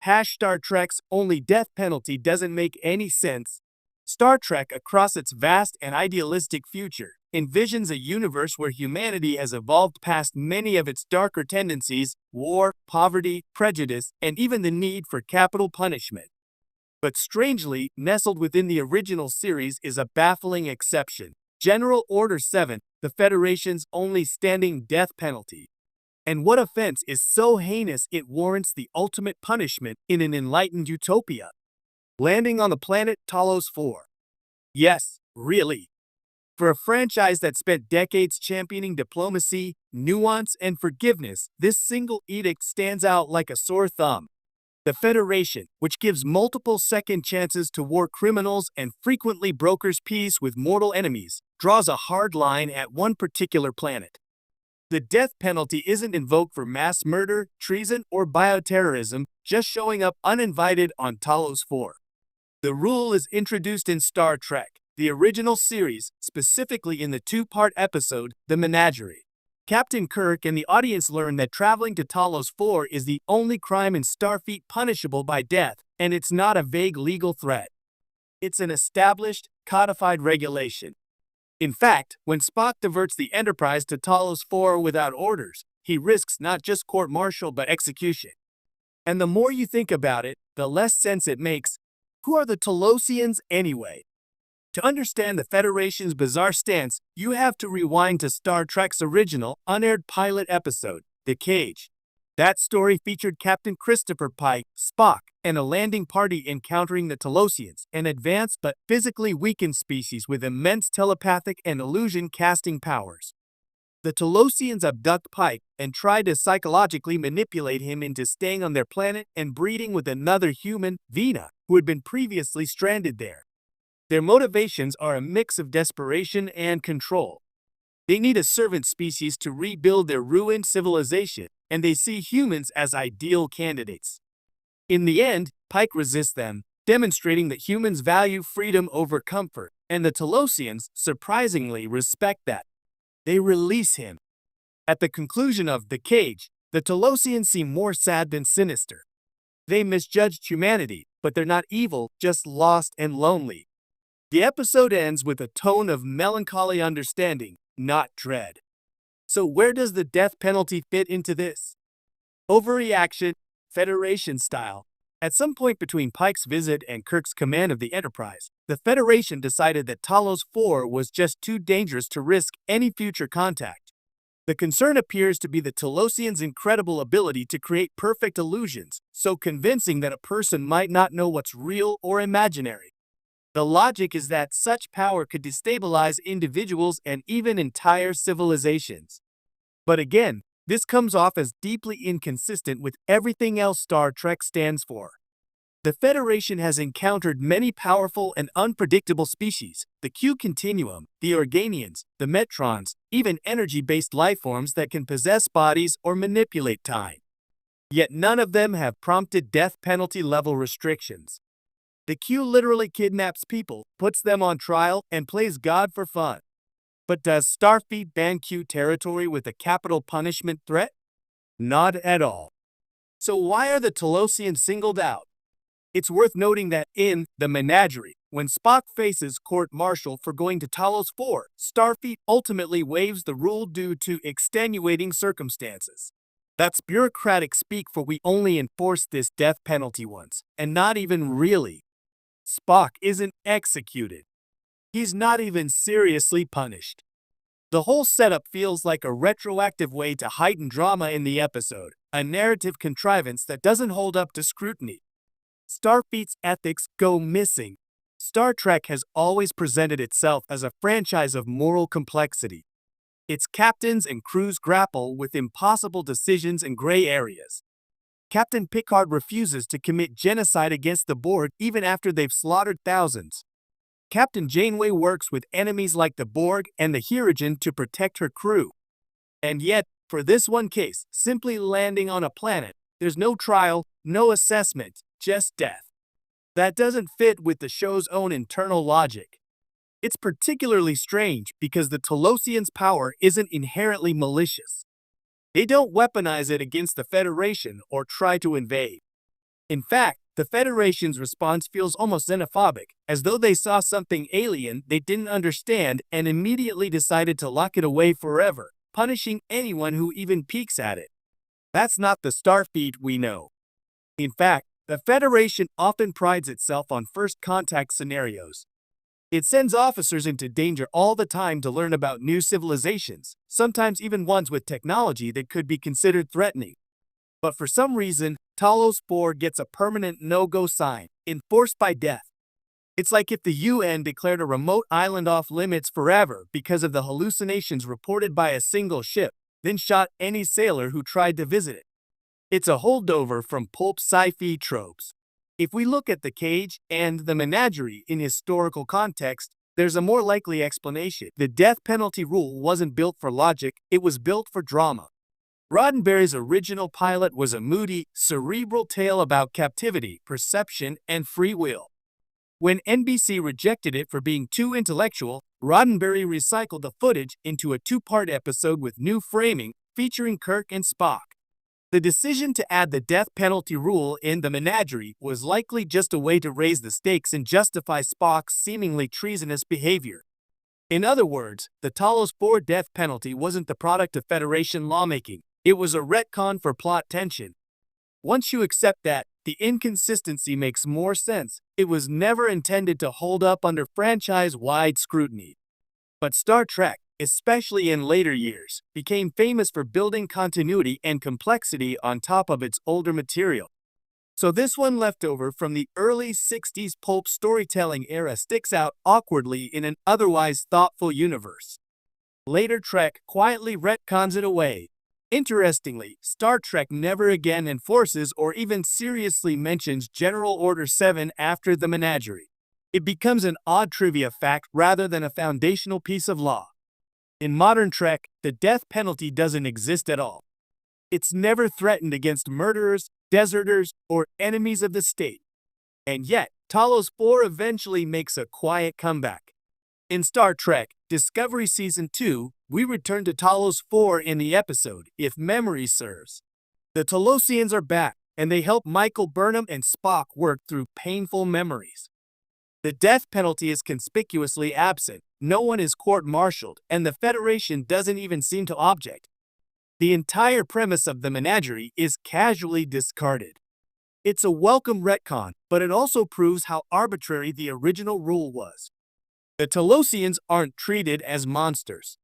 Star Trek's only death penalty doesn't make any sense. Star Trek, across its vast and idealistic future, envisions a universe where humanity has evolved past many of its darker tendencies: war, poverty, prejudice, and even the need for capital punishment. But strangely, nestled within the original series is a baffling exception: General Order 7, the Federation's only standing death penalty. And what offense is so heinous it warrants the ultimate punishment in an enlightened utopia? Landing on the planet Talos 4. Yes, really. For a franchise that spent decades championing diplomacy, nuance, and forgiveness, this single edict stands out like a sore thumb. The Federation, which gives multiple second chances to war criminals and frequently brokers peace with mortal enemies, draws a hard line at one particular planet. The death penalty isn't invoked for mass murder, treason, or bioterrorism, just showing up uninvited on Talos 4. The rule is introduced in Star Trek, the original series, specifically in the two-part episode, The Menagerie. Captain Kirk and the audience learn that traveling to Talos 4 is the only crime in Starfleet punishable by death, and it's not a vague legal threat. It's an established, codified regulation. In fact, when Spock diverts the Enterprise to Talos 4 without orders, he risks not just court-martial but execution. And the more you think about it, the less sense it makes. Who are the Talosians anyway? To understand the Federation's bizarre stance, you have to rewind to Star Trek's original, unaired pilot episode, The Cage. That story featured Captain Christopher Pike, Spock, and a landing party encountering the Talosians, an advanced but physically weakened species with immense telepathic and illusion-casting powers. The Talosians abduct Pike and try to psychologically manipulate him into staying on their planet and breeding with another human, Vina, who had been previously stranded there. Their motivations are a mix of desperation and control. They need a servant species to rebuild their ruined civilization, and they see humans as ideal candidates. In the end, Pike resists them, demonstrating that humans value freedom over comfort, and the Talosians, surprisingly, respect that. They release him. At the conclusion of The Cage, the Talosians seem more sad than sinister. They misjudged humanity, but they're not evil, just lost and lonely. The episode ends with a tone of melancholy understanding, not dread. So where does the death penalty fit into this? Overreaction, Federation style. At some point between Pike's visit and Kirk's command of the Enterprise, the Federation decided that Talos 4 was just too dangerous to risk any future contact. The concern appears to be the Talosians' incredible ability to create perfect illusions, so convincing that a person might not know what's real or imaginary. The logic is that such power could destabilize individuals and even entire civilizations. But again, this comes off as deeply inconsistent with everything else Star Trek stands for. The Federation has encountered many powerful and unpredictable species: the Q Continuum, the Organians, the Metrons, even energy-based lifeforms that can possess bodies or manipulate time. Yet none of them have prompted death penalty level restrictions. The Q literally kidnaps people, puts them on trial, and plays God for fun. But does Starfleet ban Q territory with a capital punishment threat? Not at all. So why are the Talosians singled out? It's worth noting that in The Menagerie, when Spock faces court-martial for going to Talos 4, Starfleet ultimately waives the rule due to extenuating circumstances. That's bureaucratic speak for we only enforced this death penalty once, and not even really. Spock isn't executed. He's not even seriously punished. The whole setup feels like a retroactive way to heighten drama in the episode, a narrative contrivance that doesn't hold up to scrutiny. Starfleet's ethics go missing. Star Trek has always presented itself as a franchise of moral complexity. Its captains and crews grapple with impossible decisions and gray areas. Captain Picard refuses to commit genocide against the Borg even after they've slaughtered thousands. Captain Janeway works with enemies like the Borg and the Hirogen to protect her crew. And yet, for this one case, simply landing on a planet, there's no trial, no assessment, just death. That doesn't fit with the show's own internal logic. It's particularly strange because the Talosians' power isn't inherently malicious. They don't weaponize it against the Federation or try to invade. In fact, the Federation's response feels almost xenophobic, as though they saw something alien they didn't understand and immediately decided to lock it away forever, punishing anyone who even peeks at it. That's not the Starfleet we know. In fact, the Federation often prides itself on first contact scenarios. It sends officers into danger all the time to learn about new civilizations, sometimes even ones with technology that could be considered threatening. But for some reason, Talos 4 gets a permanent no-go sign, enforced by death. It's like if the UN declared a remote island off limits forever because of the hallucinations reported by a single ship, then shot any sailor who tried to visit it. It's a holdover from pulp sci-fi tropes. If we look at the cage and the menagerie in historical context, there's a more likely explanation. The death penalty rule wasn't built for logic, it was built for drama. Roddenberry's original pilot was a moody, cerebral tale about captivity, perception, and free will. When NBC rejected it for being too intellectual, Roddenberry recycled the footage into a two-part episode with new framing, featuring Kirk and Spock. The decision to add the death penalty rule in the menagerie was likely just a way to raise the stakes and justify Spock's seemingly treasonous behavior. In other words, the Talos 4 death penalty wasn't the product of Federation lawmaking, it was a retcon for plot tension. Once you accept that, the inconsistency makes more sense. It was never intended to hold up under franchise-wide scrutiny. But Star Trek, especially in later years, became famous for building continuity and complexity on top of its older material. So this one left over from the early 60s pulp storytelling era sticks out awkwardly in an otherwise thoughtful universe. Later Trek quietly retcons it away. Interestingly, Star Trek never again enforces or even seriously mentions General Order 7 after the menagerie. It becomes an odd trivia fact rather than a foundational piece of law. In modern Trek, the death penalty doesn't exist at all. It's never threatened against murderers, deserters, or enemies of the state. And yet, Talos 4 eventually makes a quiet comeback. In Star Trek Discovery Season 2, we return to Talos 4 in the episode, If Memory Serves. The Talosians are back, and they help Michael Burnham and Spock work through painful memories. The death penalty is conspicuously absent, no one is court-martialed, and the Federation doesn't even seem to object. The entire premise of the menagerie is casually discarded. It's a welcome retcon, but it also proves how arbitrary the original rule was. The Talosians aren't treated as monsters.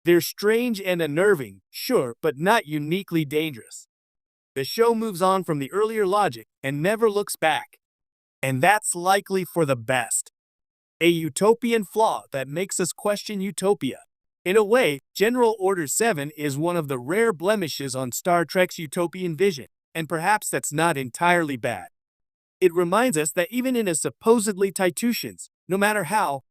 They're strange and unnerving, sure, but not uniquely dangerous. The show moves on from the earlier logic and never looks back. And that's likely for the best. A utopian flaw that makes us question utopia. In a way, General Order 7 is one of the rare blemishes on Star Trek's utopian vision, and perhaps that's not entirely bad. It reminds us that even in a supposedly Titutians, no matter how